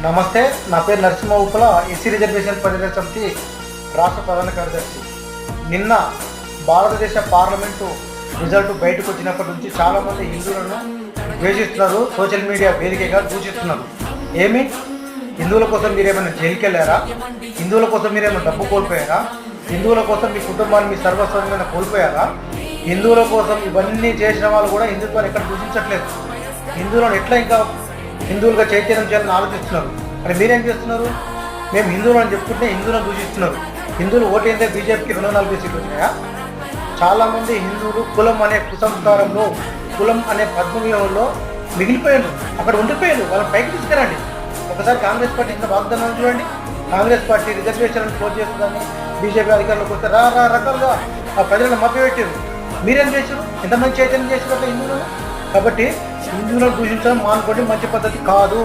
నమస్తే, నా పేరు నరసింహ ఉప్పల, ఎస్సీ రిజర్వేషన్ పరిరక్షణ సమితి రాష్ట్ర ప్రధాన కార్యదర్శి. నిన్న భారతదేశ పార్లమెంటు రిజల్ట్ బయటకు వచ్చినప్పటి నుంచి చాలామంది హిందువులను ద్వేషిస్తున్నారు, సోషల్ మీడియా వేదికగా దూషిస్తున్నారు. ఏమి హిందువుల కోసం మీరేమైనా జైలుకి వెళ్ళారా? హిందువుల కోసం మీరేమైనా డబ్బు కోల్పోయారా? హిందువుల కోసం మీ కుటుంబాన్ని, మీ సర్వస్వమైన కోల్పోయారా? హిందువుల కోసం ఇవన్నీ చేసిన వాళ్ళు కూడా హిందుత్వాన్ని ఎక్కడ దూషించట్లేదు. హిందువులను ఎట్లా ఇంకా హిందువులుగా చైతన్యం చేయాలని ఆలోచిస్తున్నారు. మరి మీరేం చేస్తున్నారు? మేము హిందువులు అని చెప్పుకుంటే హిందువులను దూషిస్తున్నారు. హిందువులు ఓటేందే బీజేపీకి 240 సీట్లు ఉన్నాయా? చాలామంది హిందువులు కులం అనే కుసంస్కారంలో, కులం అనే పద్మవ్యూహంలో మిగిలిపోయారు, అక్కడ ఉండిపోయారు. వాళ్ళని పైకి తీసుకురండి. ఒకసారి కాంగ్రెస్ పార్టీ ఇచ్చిన వాగ్దానాలు చూడండి. కాంగ్రెస్ పార్టీ రిజర్వేషన్లను క్లోజ్ చేస్తుందని బీజేపీ అధికారంలోకి వస్తే రకాలుగా ఆ ప్రజలను మభ్యపెట్టారు. మీరేం చేశారు? ఎంతమంది చైతన్యం చేశారు హిందువులను? కాబట్టి హిందువులను దూషించడం మానుకోండి, మంచి పద్ధతి కాదు.